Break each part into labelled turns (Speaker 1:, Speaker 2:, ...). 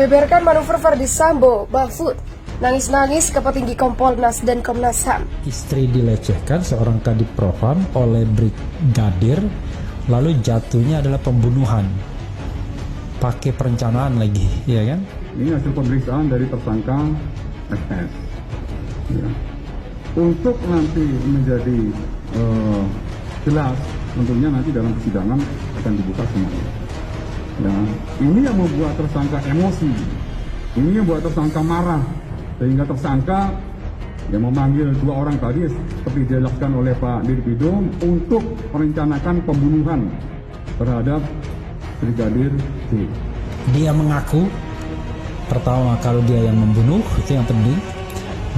Speaker 1: Membeberkan manuver Verdi Sambo, Mahfud nangis-nangis ke petinggi Kompolnas dan Komnas HAM.
Speaker 2: Istri dilecehkan seorang kadif propam oleh brigadir, lalu jatuhnya adalah pembunuhan. Pakai perencanaan lagi, ya kan?
Speaker 3: Ini hasil pemeriksaan dari tersangka SS. Ya. Untuk nanti menjadi jelas, tentunya nanti dalam persidangan akan dibuka semuanya. Ya, ini yang membuat tersangka emosi, ini yang membuat tersangka marah, sehingga tersangka yang memanggil dua orang tadi seperti dijelaskan oleh Pak Dirpidum untuk merencanakan pembunuhan terhadap Brigadir J.
Speaker 2: Dia mengaku pertama kalau dia yang membunuh, itu yang penting,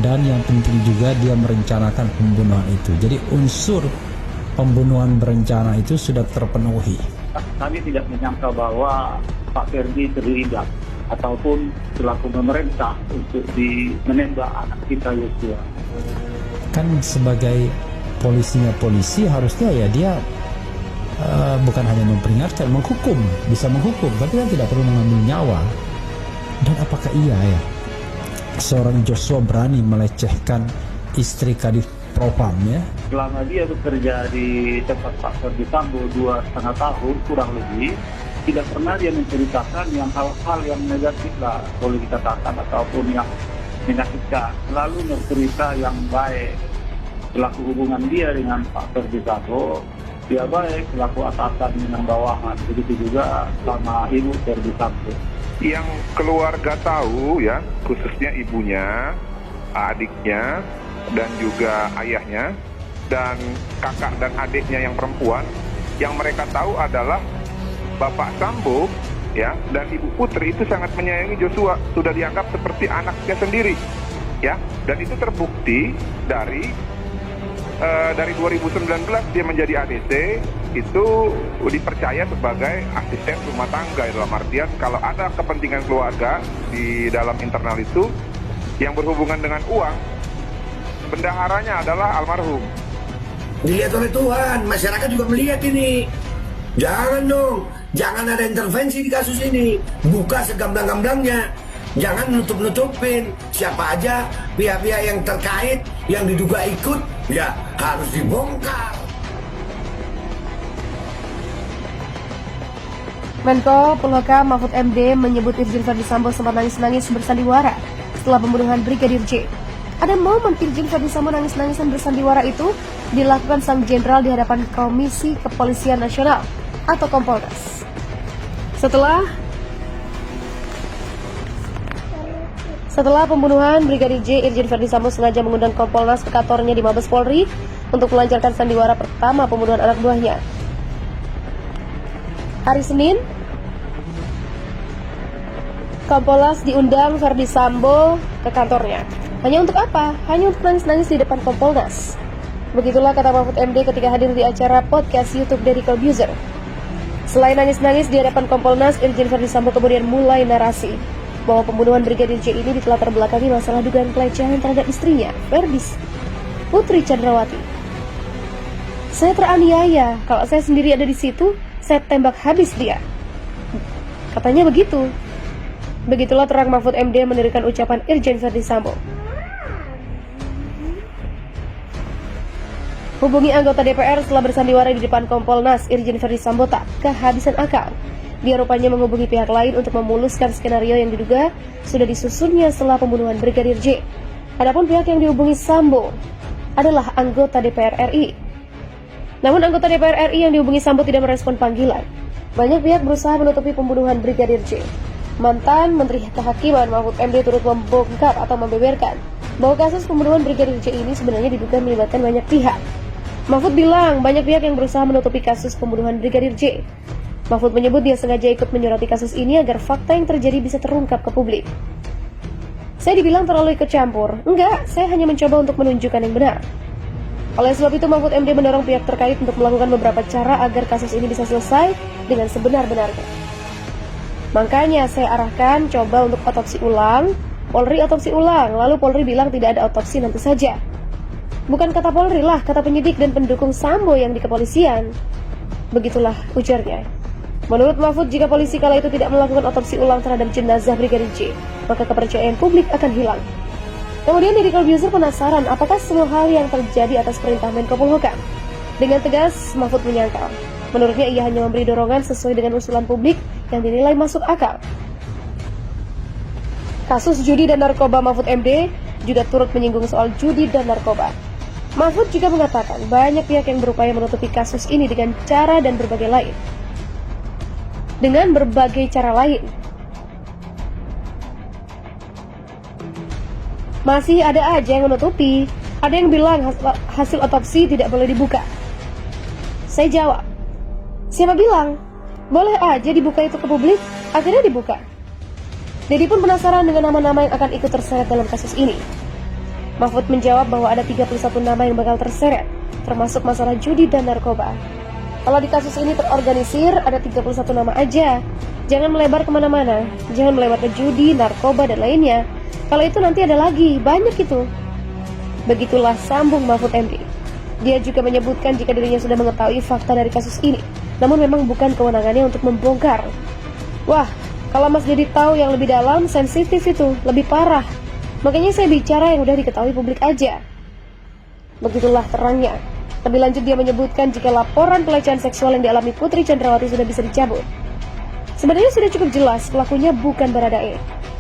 Speaker 2: dan yang penting juga dia merencanakan pembunuhan itu. Jadi unsur pembunuhan berencana itu sudah terpenuhi.
Speaker 4: Kami tidak menyangka bahwa Pak Verdi terlibat ataupun selaku pemerintah untuk menembak anak kita Yosua.
Speaker 2: Kan sebagai polisi harusnya ya dia bukan hanya memperingatkan, menghukum, bisa menghukum, tapi kan tidak perlu mengambil nyawa. Dan apakah iya ya seorang Joshua berani melecehkan istri kadif propam ya?
Speaker 4: Selama dia bekerja di tempat Pak Verdi Sambo 2,5 tahun kurang lebih, tidak pernah dia menceritakan yang hal-hal yang negatif lah boleh dikatakan ataupun yang menyakitkan. Selalu bercerita yang baik. Selaku hubungan dia dengan Pak Verdi Sambo, dia baik. Selaku atasan dengan bawahan, begitu juga sama Ibu Verdi Sambo.
Speaker 5: Yang keluarga tahu ya, khususnya ibunya, adiknya, dan juga ayahnya, dan kakak dan adiknya yang perempuan, yang mereka tahu adalah Bapak Sambo ya dan Ibu Putri itu sangat menyayangi Joshua, sudah dianggap seperti anaknya sendiri ya, dan itu terbukti dari 2019 dia menjadi ADC itu dipercaya sebagai asisten rumah tangga, dalam artian kalau ada kepentingan keluarga di dalam internal itu yang berhubungan dengan uang, bendaharanya adalah almarhum.
Speaker 6: Dilihat oleh Tuhan, masyarakat juga melihat ini. Jangan dong, jangan ada intervensi di kasus ini. Buka segamblang-gamblangnya. Jangan nutup-nutupin. Siapa aja pihak-pihak yang terkait, yang diduga ikut, ya harus dibongkar.
Speaker 1: Menko Polhukam Mahfud MD menyebut Irjen Verdi Sambo sempat nangis-nangis bersandiwara setelah pembunuhan Brigadir J. Ada momen Irjen Verdi Sambo nangis-nangisan bersandiwara itu dilakukan sang jenderal di hadapan Komisi Kepolisian Nasional atau Kompolnas. Setelah pembunuhan Brigadir J, Irjen Verdi Sambo sengaja mengundang Kompolnas ke kantornya di Mabes Polri untuk melancarkan sandiwara pertama pembunuhan anak buahnya. Hari Senin, Kompolnas diundang Verdi Sambo ke kantornya. Hanya untuk apa? Hanya untuk nangis-nangis di depan Kompolnas. Begitulah kata Mahfud MD ketika hadir di acara podcast YouTube dari Corbuzier. Selain nangis-nangis di hadapan Kompolnas, Irjen Verdi Sambo kemudian mulai narasi bahwa pembunuhan Brigadir J ini ditelatar belakangi masalah dugaan pelecehan terhadap istrinya, Verdis, Putri Chandrawati. Saya teraniaya, kalau saya sendiri ada di situ, saya tembak habis dia. Katanya begitu. Begitulah terang Mahfud MD menirikan ucapan Irjen Verdi Sambo. Hubungi anggota DPR setelah bersandiwara di depan Kompolnas, Irjen Verdi Sambo tak kehabisan akal. Dia rupanya menghubungi pihak lain untuk memuluskan skenario yang diduga sudah disusunnya setelah pembunuhan Brigadir J. Adapun pihak yang dihubungi Sambo adalah anggota DPR RI. Namun anggota DPR RI yang dihubungi Sambo tidak merespon panggilan. Banyak pihak berusaha menutupi pembunuhan Brigadir J. Mantan Menteri Kehakiman Mahfud MD turut membongkar atau membeberkan bahwa kasus pembunuhan Brigadir J ini sebenarnya diduga melibatkan banyak pihak. Mahfud bilang banyak pihak yang berusaha menutupi kasus pembunuhan Brigadir J. Mahfud menyebut dia sengaja ikut menyoroti kasus ini agar fakta yang terjadi bisa terungkap ke publik. Saya dibilang terlalu ikut campur. Enggak, saya hanya mencoba untuk menunjukkan yang benar. Oleh sebab itu Mahfud MD mendorong pihak terkait untuk melakukan beberapa cara agar kasus ini bisa selesai dengan sebenar-benarnya. Makanya saya arahkan coba untuk otopsi ulang, Polri otopsi ulang, lalu Polri bilang tidak ada otopsi nanti saja. Bukan kata Polri lah, kata penyidik dan pendukung Sambo yang di kepolisian. Begitulah ujarnya. Menurut Mahfud, jika polisi kala itu tidak melakukan otopsi ulang terhadap jenazah Brigadir J, maka kepercayaan publik akan hilang. Kemudian Deddy Corbuzier penasaran apakah semua hal yang terjadi atas perintah Menko Polhukam. Dengan tegas, Mahfud menyangkal. Menurutnya ia hanya memberi dorongan sesuai dengan usulan publik yang dinilai masuk akal. Kasus judi dan narkoba Mahfud MD juga turut menyinggung soal judi dan narkoba. Mahfud juga mengatakan banyak pihak yang berupaya menutupi kasus ini dengan cara dan berbagai lain. Dengan berbagai cara lain. Masih ada aja yang menutupi. Ada yang bilang hasil otopsi tidak boleh dibuka. Saya jawab, siapa bilang? Boleh aja dibuka itu ke publik. Akhirnya dibuka. Deddy pun penasaran dengan nama-nama yang akan ikut terseret dalam kasus ini. Mahfud menjawab bahwa ada 31 nama yang bakal terseret, termasuk masalah judi dan narkoba. Kalau di kasus ini terorganisir, ada 31 nama aja. Jangan melebar kemana-mana. Jangan melewat ke judi, narkoba, dan lainnya. Kalau itu nanti ada lagi, banyak itu. Begitulah sambung Mahfud MD. Dia juga menyebutkan jika dirinya sudah mengetahui fakta dari kasus ini, namun memang bukan kewenangannya untuk membongkar. Wah, kalau Mas Deddy tahu yang lebih dalam, sensitif itu, lebih parah. Makanya saya bicara yang udah diketahui publik aja. Begitulah terangnya. Lebih lanjut dia menyebutkan jika laporan pelecehan seksual yang dialami Putri Chandrawati sudah bisa dicabut. Sebenarnya sudah cukup jelas pelakunya bukan Baradae.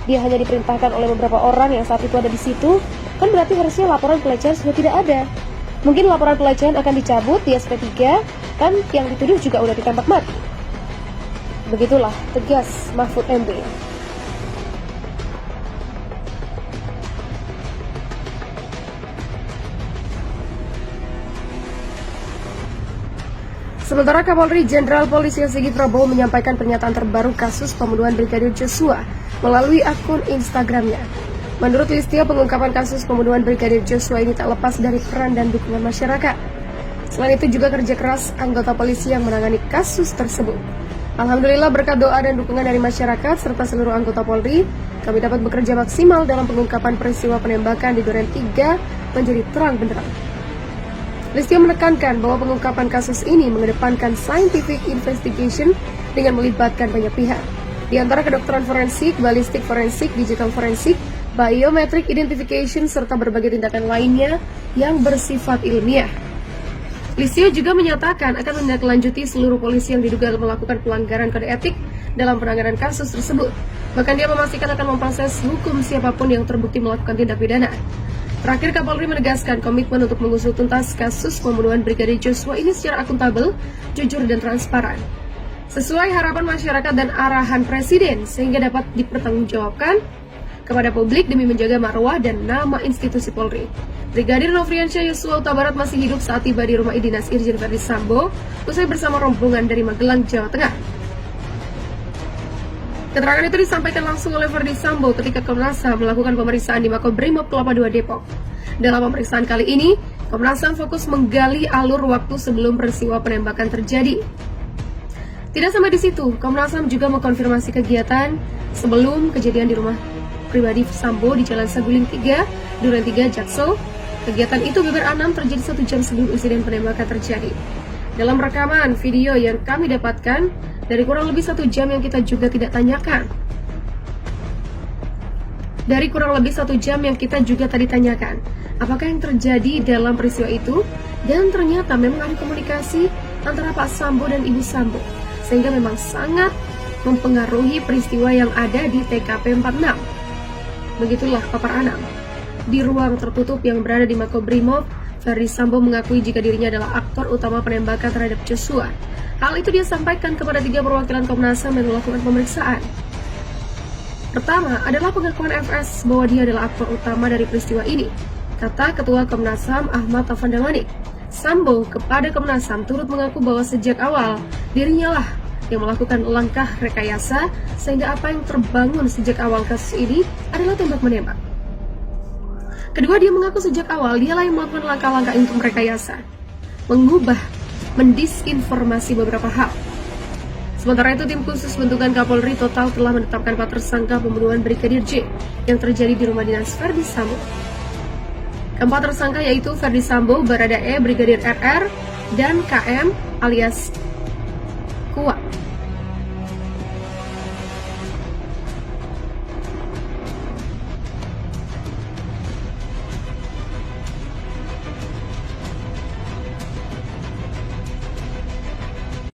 Speaker 1: Dia hanya diperintahkan oleh beberapa orang yang saat itu ada di situ, kan berarti harusnya laporan pelecehan sudah tidak ada. Mungkin laporan pelecehan akan dicabut di SP3, kan yang dituduh juga udah ditembak mati. Begitulah tegas Mahfud MD. Sementara Kapolri Jenderal Polisi Sigit Prabowo menyampaikan pernyataan terbaru kasus pembunuhan Brigadir Joshua melalui akun Instagramnya. Menurut Listio, pengungkapan kasus pembunuhan Brigadir Joshua ini tak lepas dari peran dan dukungan masyarakat. Selain itu juga kerja keras anggota polisi yang menangani kasus tersebut. Alhamdulillah berkat doa dan dukungan dari masyarakat serta seluruh anggota Polri, kami dapat bekerja maksimal dalam pengungkapan peristiwa penembakan di Duren 3 menjadi terang benderang. Listio menekankan bahwa pengungkapan kasus ini mengedepankan scientific investigation dengan melibatkan banyak pihak, di antara kedokteran forensik, balistik forensik, digital forensik, biometric identification, serta berbagai tindakan lainnya yang bersifat ilmiah. Listio juga menyatakan akan menindaklanjuti seluruh polisi yang diduga melakukan pelanggaran kode etik dalam penanganan kasus tersebut. Bahkan dia memastikan akan memproses hukum siapapun yang terbukti melakukan tindak pidana. Terakhir, Kapolri menegaskan komitmen untuk mengusut tuntas kasus pembunuhan Brigadir Joshua ini secara akuntabel, jujur, dan transparan, sesuai harapan masyarakat dan arahan Presiden, sehingga dapat dipertanggungjawabkan kepada publik demi menjaga marwah dan nama institusi Polri. Brigadir Nofriansyah Yosua Huta Barat masih hidup saat tiba di rumah dinas Irjen Verdi Sambo usai bersama rombongan dari Magelang, Jawa Tengah. Keterangan itu disampaikan langsung oleh Verdi Sambo ketika Komnas HAM melakukan pemeriksaan di Makobrimob Kelapa II Depok. Dalam pemeriksaan kali ini, Komnas HAM fokus menggali alur waktu sebelum peristiwa penembakan terjadi. Tidak sampai di situ, Komnas HAM juga mengkonfirmasi kegiatan sebelum kejadian di rumah pribadi Sambo di Jalan Saguling 3, Duren 3, Jaksel. Kegiatan itu Beber 6 terjadi 1 jam sebelum insiden penembakan terjadi. Dalam rekaman video yang kami dapatkan, dari kurang lebih 1 jam yang kita juga tidak tanyakan. Dari kurang lebih 1 jam yang kita juga tadi tanyakan, apakah yang terjadi dalam peristiwa itu? Dan ternyata memang ada komunikasi antara Pak Sambo dan Ibu Sambo, sehingga memang sangat mempengaruhi peristiwa yang ada di TKP 46. Begitulah papar Anam. Di ruang tertutup yang berada di Makobrimob, Verdi Sambo mengakui jika dirinya adalah aktor utama penembakan terhadap Joshua. Hal itu dia sampaikan kepada 3 perwakilan Komnas HAM yang melakukan pemeriksaan. Pertama adalah pengakuan FS bahwa dia adalah aktor utama dari peristiwa ini, kata Ketua Komnas HAM Ahmad Taufan Damanik. Sambo kepada Komnas HAM turut mengaku bahwa sejak awal dirinya lah yang melakukan langkah rekayasa, sehingga apa yang terbangun sejak awal kasus ini adalah tembak-menembak. Kedua, dia mengaku sejak awal dialah yang melakukan langkah-langkah untuk merekayasa, mengubah, mendisinformasi beberapa hal. Sementara itu, tim khusus bentukan Kapolri total telah menetapkan 4 tersangka pembunuhan Brigadir J yang terjadi di rumah dinas Verdi Sambo. Keempat tersangka yaitu Verdi Sambo, Baradae, Brigadir RR, dan KM alias Kuat.